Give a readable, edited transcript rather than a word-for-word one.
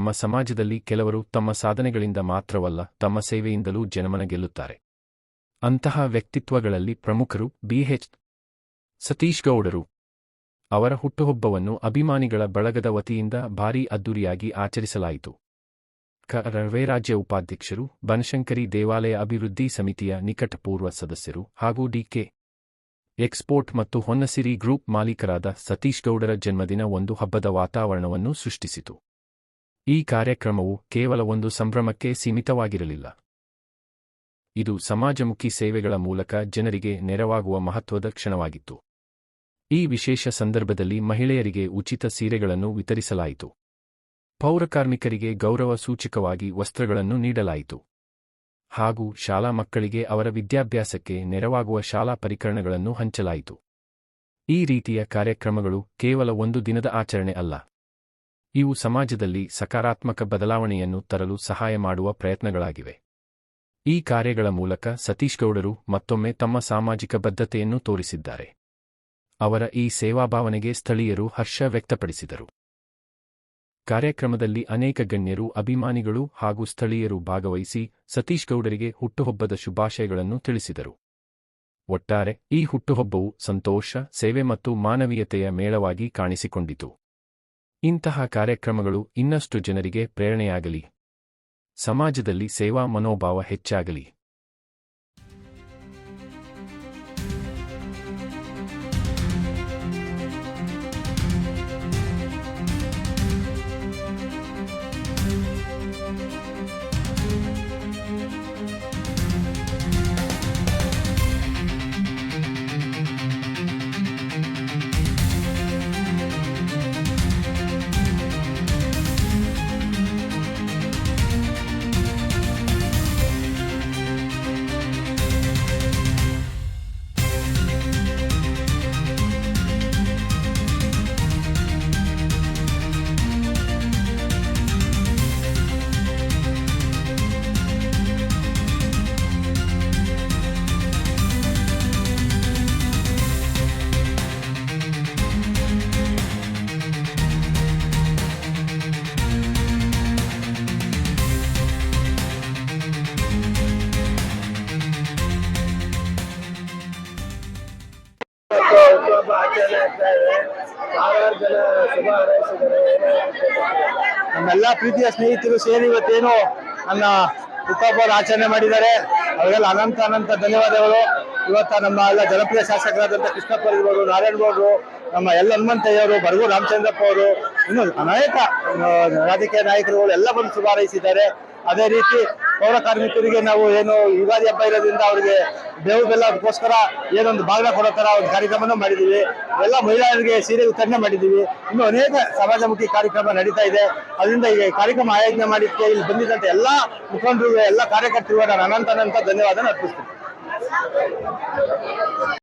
ನಮ್ಮ ಸಮಾಜದಲ್ಲಿ ಕೆಲವರು ತಮ್ಮ ಸಾಧನೆಗಳಿಂದ ಮಾತ್ರವಲ್ಲ ತಮ್ಮ ಸೇವೆಯಿಂದಲೂ ಜನಮನ ಗೆಲ್ಲುತ್ತಾರೆ. ಅಂತಹ ವ್ಯಕ್ತಿತ್ವಗಳಲ್ಲಿ ಪ್ರಮುಖರು ಬಿ.ಎಚ್. ಸತೀಶ್ ಗೌಡರು. ಅವರ ಹುಟ್ಟುಹಬ್ಬವನ್ನು ಅಭಿಮಾನಿಗಳ ಬಳಗದ ವತಿಯಿಂದ ಭಾರೀ ಅದ್ದೂರಿಯಾಗಿ ಆಚರಿಸಲಾಯಿತು. ಕ.ರ.ವೆ ರಾಜ್ಯ ಉಪಾಧ್ಯಕ್ಷರು, ಬನಶಂಕರಿ ದೇವಾಲಯ ಅಭಿವೃದ್ಧಿ ಸಮಿತಿಯ ನಿಕಟಪೂರ್ವ ಸದಸ್ಯರು ಹಾಗೂ ಡಿ.ಕೆ. ಎಕ್ಸ್ಪೋರ್ಟ್ ಮತ್ತು ಹೊನ್ನಸಿರಿ ಗ್ರೂಪ್ ಮಾಲೀಕರಾದ ಸತೀಶ್ ಗೌಡರ ಜನ್ಮದಿನ ಒಂದು ಹಬ್ಬದ ವಾತಾವರಣವನ್ನು ಸೃಷ್ಟಿಸಿತು. ಈ ಕಾರ್ಯಕ್ರಮವು ಕೇವಲ ಒಂದು ಸಂಭ್ರಮಕ್ಕೆ ಸೀಮಿತವಾಗಿರಲಿಲ್ಲ. ಇದು ಸಮಾಜಮುಖಿ ಸೇವೆಗಳ ಮೂಲಕ ಜನರಿಗೆ ನೆರವಾಗುವ ಮಹತ್ವದ ಕ್ಷಣವಾಗಿತ್ತು. ಈ ವಿಶೇಷ ಸಂದರ್ಭದಲ್ಲಿ ಮಹಿಳೆಯರಿಗೆ ಉಚಿತ ಸೀರೆಗಳನ್ನು ವಿತರಿಸಲಾಯಿತು. ಪೌರಕಾರ್ಮಿಕರಿಗೆ ಗೌರವ ಸೂಚಕವಾಗಿ ವಸ್ತ್ರಗಳನ್ನು ನೀಡಲಾಯಿತು. ಹಾಗೂ ಶಾಲಾ ಮಕ್ಕಳಿಗೆ ಅವರ ವಿದ್ಯಾಭ್ಯಾಸಕ್ಕೆ ನೆರವಾಗುವ ಶಾಲಾ ಪರಿಕರಗಳನ್ನು ಹಂಚಲಾಯಿತು. ಈ ರೀತಿಯ ಕಾರ್ಯಕ್ರಮಗಳು ಕೇವಲ ಒಂದು ದಿನದ ಆಚರಣೆ ಅಲ್ಲ. ಇವು ಸಮಾಜದಲ್ಲಿ ಸಕಾರಾತ್ಮಕ ಬದಲಾವಣೆಯನ್ನು ತರಲು ಸಹಾಯ ಮಾಡುವ ಪ್ರಯತ್ನಗಳಾಗಿವೆ. ಈ ಕಾರ್ಯಗಳ ಮೂಲಕ ಸತೀಶ್ ಗೌಡರು ಮತ್ತೊಮ್ಮೆ ತಮ್ಮ ಸಾಮಾಜಿಕ ಬದ್ಧತೆಯನ್ನು ತೋರಿಸಿದ್ದಾರೆ. ಅವರ ಈ ಸೇವಾಭಾವನೆಗೆ ಸ್ಥಳೀಯರು ಹರ್ಷ ವ್ಯಕ್ತಪಡಿಸಿದರು. ಕಾರ್ಯಕ್ರಮದಲ್ಲಿ ಅನೇಕ ಗಣ್ಯರು, ಅಭಿಮಾನಿಗಳು ಹಾಗೂ ಸ್ಥಳೀಯರು ಭಾಗವಹಿಸಿ ಸತೀಶ್ ಗೌಡರಿಗೆ ಹುಟ್ಟುಹಬ್ಬದ ಶುಭಾಶಯಗಳನ್ನು ತಿಳಿಸಿದರು. ಒಟ್ಟಾರೆ ಈ ಹುಟ್ಟುಹಬ್ಬವು ಸಂತೋಷ, ಸೇವೆ ಮತ್ತು ಮಾನವೀಯತೆಯ ಮೇಳವಾಗಿ ಕಾಣಿಸಿಕೊಂಡಿತು. ಇಂತಹ ಕಾರ್ಯಕ್ರಮಗಳು ಇನ್ನಷ್ಟು ಜನರಿಗೆ ಪ್ರೇರಣೆಯಾಗಲಿ. ಸಮಾಜದಲ್ಲಿ ಸೇವಾ ಮನೋಭಾವ ಹೆಚ್ಚಾಗಲಿ. ನಮ್ಮೆಲ್ಲ ಪ್ರೀತಿಯ ಸ್ನೇಹಿತರು ಸೇರಿ ಇವತ್ತೇನು ನನ್ನ ಹುಟ್ಟುಹಬ್ಬವನ್ನು ಆಚರಣೆ ಮಾಡಿದ್ದಾರೆ. ಅವರಿಗೆಲ್ಲ ಅನಂತ ಧನ್ಯವಾದಗಳು. ಇವತ್ತ ನಮ್ಮ ಎಲ್ಲ ಜನಪ್ರಿಯ ಶಾಸಕರಾದಂಥ ಕೃಷ್ಣಪ್ಪ ಇರ್ಬೋದು, ನಾರಾಯಣ ಗೌಡರು, ನಮ್ಮ ಎಲ್ಲ ಹನುಮಂತಯ್ಯವರು, ಬರಗೂರು ರಾಮಚಂದ್ರಪ್ಪ ಅವರು, ಇನ್ನು ಅನೇಕ ರಾಜಕೀಯ ನಾಯಕರುಗಳು ಎಲ್ಲ ಬಂದು ಶುಭ ಹಾರೈಸಿದ್ದಾರೆ. ಅದೇ ರೀತಿ ಪೌರ ಕಾರ್ಮಿಕರಿಗೆ ನಾವು ಏನು ಯುಗಾದಿ ಹಬ್ಬ ಇರೋದ್ರಿಂದ ಅವರಿಗೆ ಬೇವು ಬೆಲ್ಲದಕ್ಕೋಸ್ಕರ ಏನೊಂದು ಬಾಗಿನ ಕೊಡೋ ಥರ ಒಂದು ಕಾರ್ಯಕ್ರಮನೂ ಮಾಡಿದ್ದೀವಿ. ಎಲ್ಲ ಮಹಿಳೆಯರಿಗೆ ಸೀರೆ ವಿತರಣೆ ಮಾಡಿದ್ದೀವಿ. ಇನ್ನೂ ಅನೇಕ ಸಮಾಜಮುಖಿ ಕಾರ್ಯಕ್ರಮ ನಡೀತಾ ಇದೆ. ಅದರಿಂದ ಈಗ ಕಾರ್ಯಕ್ರಮ ಆಯೋಜನೆ ಮಾಡಿದ್ದಕ್ಕೆ ಇಲ್ಲಿ ಬಂದಿದ್ದಂಥ ಎಲ್ಲ ಮುಖಂಡರು, ಎಲ್ಲ ಕಾರ್ಯಕರ್ತರು ನಾನು ಅನಂತ ಧನ್ಯವಾದ ಅರ್ಪಿಸ್ತೀನಿ.